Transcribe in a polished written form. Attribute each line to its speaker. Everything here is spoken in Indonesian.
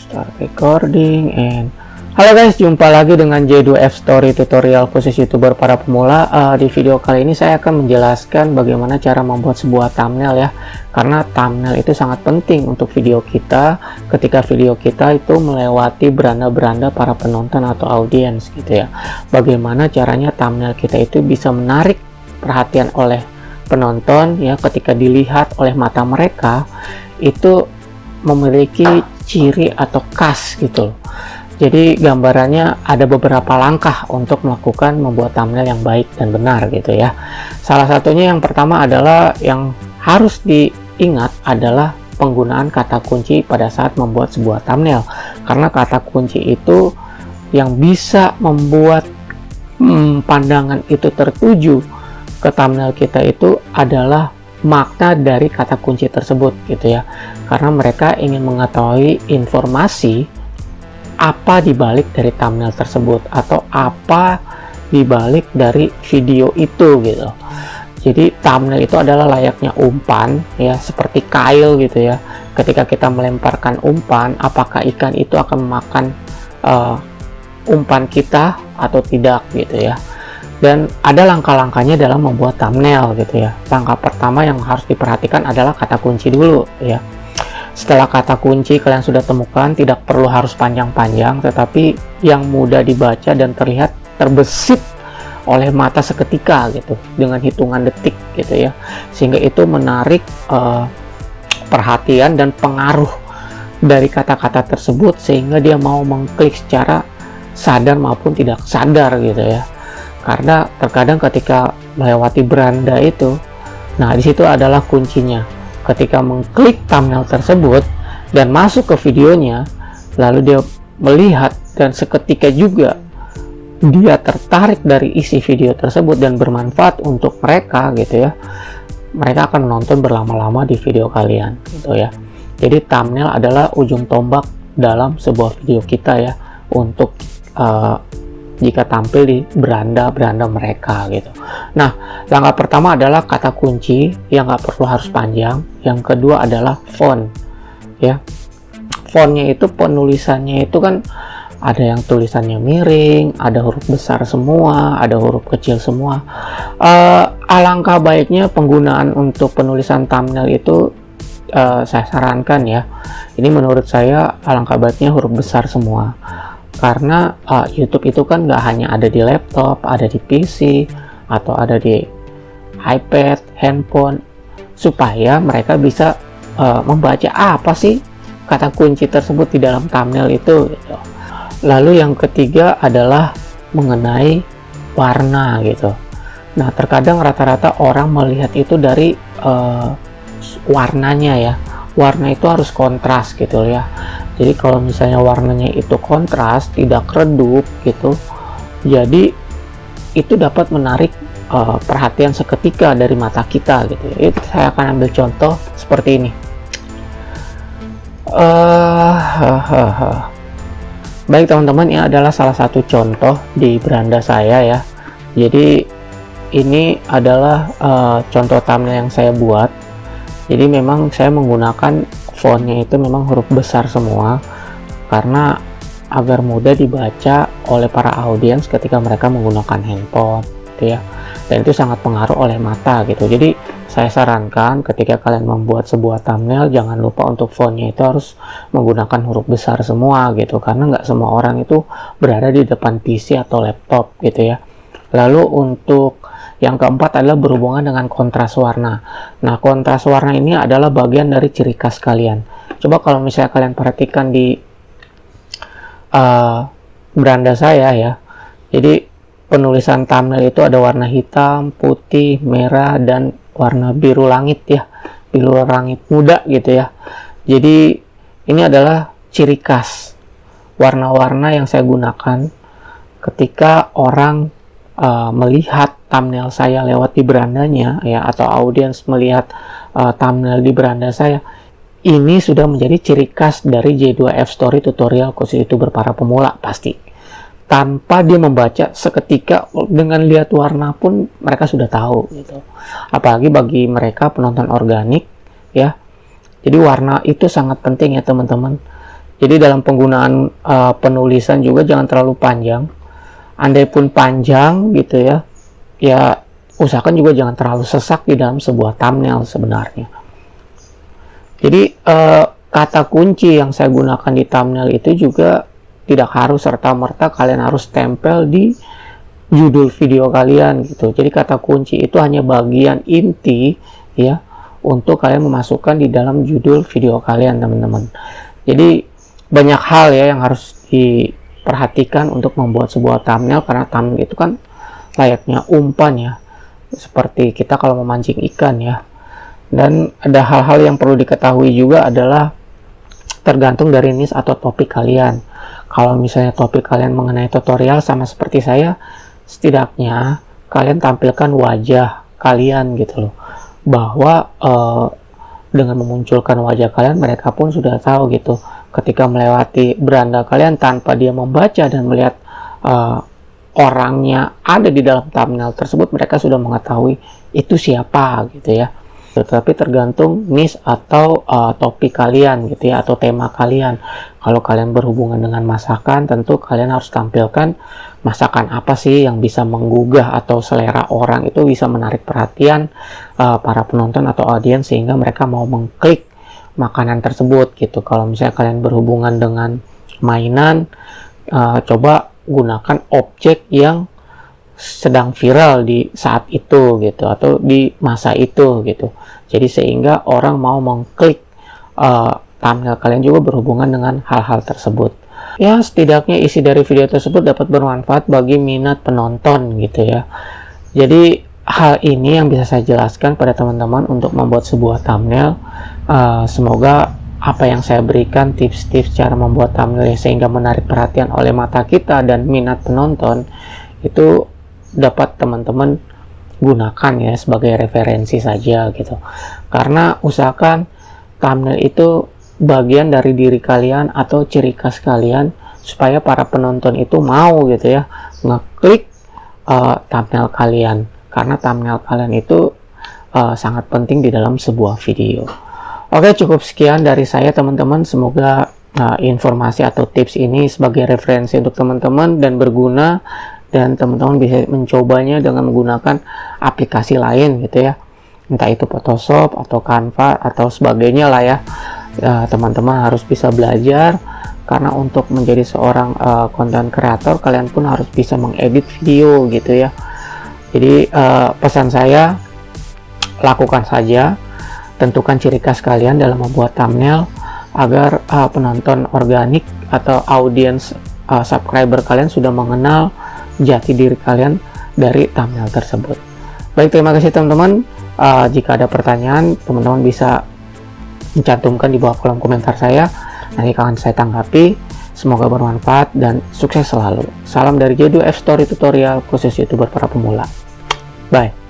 Speaker 1: Start recording. And halo guys, jumpa lagi dengan J2F Story tutorial khusus youtuber para pemula. Di video kali ini saya akan menjelaskan bagaimana cara membuat sebuah thumbnail ya, karena thumbnail itu sangat penting untuk video kita ketika video kita itu melewati beranda-beranda para penonton atau audiens gitu ya. Bagaimana caranya thumbnail kita itu bisa menarik perhatian oleh penonton ya, ketika dilihat oleh mata mereka itu memiliki ciri atau khas gitu. Jadi gambarannya ada beberapa langkah untuk membuat thumbnail yang baik dan benar gitu ya. Salah satunya yang pertama adalah yang harus diingat adalah penggunaan kata kunci pada saat membuat sebuah thumbnail, karena kata kunci itu yang bisa membuat pandangan itu tertuju ke thumbnail kita itu adalah makna dari kata kunci tersebut gitu ya, karena mereka ingin mengetahui informasi apa dibalik dari thumbnail tersebut atau apa dibalik dari video itu gitu. Jadi thumbnail itu adalah layaknya umpan ya, seperti kail gitu ya. Ketika kita melemparkan umpan, apakah ikan itu akan memakan umpan kita atau tidak gitu ya. Dan ada langkah-langkahnya dalam membuat thumbnail gitu ya. Langkah pertama yang harus diperhatikan adalah kata kunci dulu ya. Setelah kata kunci kalian sudah temukan, tidak perlu harus panjang-panjang, tetapi yang mudah dibaca dan terlihat terbesit oleh mata seketika gitu, dengan hitungan detik gitu ya, sehingga itu menarik perhatian dan pengaruh dari kata-kata tersebut, sehingga dia mau mengklik secara sadar maupun tidak sadar gitu ya. Karena terkadang ketika melewati beranda itu, nah disitu adalah kuncinya. Ketika mengklik thumbnail tersebut dan masuk ke videonya, lalu dia melihat dan seketika juga dia tertarik dari isi video tersebut dan bermanfaat untuk mereka gitu ya, mereka akan menonton berlama-lama di video kalian gitu ya. Jadi thumbnail adalah ujung tombak dalam sebuah video kita ya, untuk jika tampil di beranda-beranda mereka gitu. Nah, langkah pertama adalah kata kunci yang nggak perlu harus panjang. Yang kedua adalah font ya. Fontnya itu, penulisannya itu kan ada yang tulisannya miring, ada huruf besar semua, ada huruf kecil semua. Alangkah baiknya penggunaan untuk penulisan thumbnail itu saya sarankan ya, ini menurut saya alangkah baiknya huruf besar semua. Karena YouTube itu kan nggak hanya ada di laptop, ada di PC, atau ada di iPad, handphone, supaya mereka bisa membaca apa sih kata kunci tersebut di dalam thumbnail itu gitu. Lalu yang ketiga adalah mengenai warna gitu. Nah, terkadang rata-rata orang melihat itu dari warnanya ya. Warna itu harus kontras gitu ya. Jadi kalau misalnya warnanya itu kontras, tidak redup gitu, jadi itu dapat menarik perhatian seketika dari mata kita gitu. Itu saya akan ambil contoh seperti ini. Baik teman-teman, ini adalah salah satu contoh di beranda saya ya. Jadi ini adalah contoh thumbnail yang saya buat. Jadi memang saya menggunakan fontnya itu memang huruf besar semua, karena agar mudah dibaca oleh para audiens ketika mereka menggunakan handphone gitu ya. Dan itu sangat pengaruh oleh mata gitu. Jadi saya sarankan ketika kalian membuat sebuah thumbnail, jangan lupa untuk fontnya itu harus menggunakan huruf besar semua gitu, karena nggak semua orang itu berada di depan PC atau laptop gitu ya. Lalu untuk yang keempat adalah berhubungan dengan kontras warna. Nah, kontras warna ini adalah bagian dari ciri khas kalian. Coba kalau misalnya kalian perhatikan di beranda saya ya. Jadi penulisan thumbnail itu ada warna hitam, putih, merah, dan warna biru langit ya. Biru langit muda gitu ya. Jadi ini adalah ciri khas warna-warna yang saya gunakan ketika orang melihat thumbnail saya lewat di berandanya ya, atau audiens melihat thumbnail di beranda saya. Ini sudah menjadi ciri khas dari J2F Story tutorial khusus youtuber para pemula pasti. Tanpa dia membaca, seketika dengan lihat warna pun mereka sudah tahu gitu. Apalagi bagi mereka penonton organik ya. Jadi warna itu sangat penting ya teman-teman. Jadi dalam penggunaan penulisan juga jangan terlalu panjang. Andai pun panjang gitu ya, ya usahakan juga jangan terlalu sesak di dalam sebuah thumbnail sebenarnya. Jadi kata kunci yang saya gunakan di thumbnail itu juga tidak harus serta-merta kalian harus tempel di judul video kalian gitu. Jadi kata kunci itu hanya bagian inti ya untuk kalian memasukkan di dalam judul video kalian, teman-teman. Jadi banyak hal ya yang harus diperhatikan untuk membuat sebuah thumbnail, karena thumbnail itu kan layaknya umpan ya, seperti kita kalau memancing ikan ya. Dan ada hal-hal yang perlu diketahui juga adalah tergantung dari niche atau topik kalian. Kalau misalnya topik kalian mengenai tutorial, sama seperti saya, setidaknya kalian tampilkan wajah kalian gitu loh, bahwa dengan memunculkan wajah kalian, mereka pun sudah tahu gitu ketika melewati beranda kalian tanpa dia membaca dan melihat orangnya ada di dalam thumbnail tersebut, mereka sudah mengetahui itu siapa gitu ya. Tetapi tergantung niche atau topik kalian gitu ya, atau tema kalian. Kalau kalian berhubungan dengan masakan, tentu kalian harus tampilkan masakan apa sih yang bisa menggugah atau selera orang, itu bisa menarik perhatian para penonton atau audiens sehingga mereka mau mengklik makanan tersebut gitu. Kalau misalnya kalian berhubungan dengan mainan, coba gunakan objek yang sedang viral di saat itu gitu, atau di masa itu gitu. Jadi sehingga orang mau mengklik thumbnail kalian juga berhubungan dengan hal-hal tersebut. Ya, setidaknya isi dari video tersebut dapat bermanfaat bagi minat penonton gitu ya. Jadi hal ini yang bisa saya jelaskan pada teman-teman untuk membuat sebuah thumbnail. Semoga apa yang saya berikan, tips-tips cara membuat thumbnail sehingga menarik perhatian oleh mata kita dan minat penonton, itu dapat teman-teman gunakan ya sebagai referensi saja gitu. Karena usahakan thumbnail itu bagian dari diri kalian atau ciri khas kalian, supaya para penonton itu mau gitu ya ngeklik thumbnail kalian, karena thumbnail kalian itu sangat penting di dalam sebuah video. Oke, cukup sekian dari saya teman-teman. Semoga informasi atau tips ini sebagai referensi untuk teman-teman dan berguna, dan teman-teman bisa mencobanya dengan menggunakan aplikasi lain gitu ya, entah itu Photoshop atau Canva atau sebagainya lah ya. Teman-teman harus bisa belajar, karena untuk menjadi seorang content creator kalian pun harus bisa mengedit video gitu ya. Jadi pesan saya, lakukan saja, tentukan ciri khas kalian dalam membuat thumbnail agar penonton organik atau audiens subscriber kalian sudah mengenal jati diri kalian dari thumbnail tersebut. Baik, terima kasih teman-teman. Jika ada pertanyaan, teman-teman bisa mencantumkan di bawah kolom komentar saya, nanti akan saya tanggapi. Semoga bermanfaat dan sukses selalu. Salam dari J2F Story Tutorial, khusus YouTuber para pemula. Bye.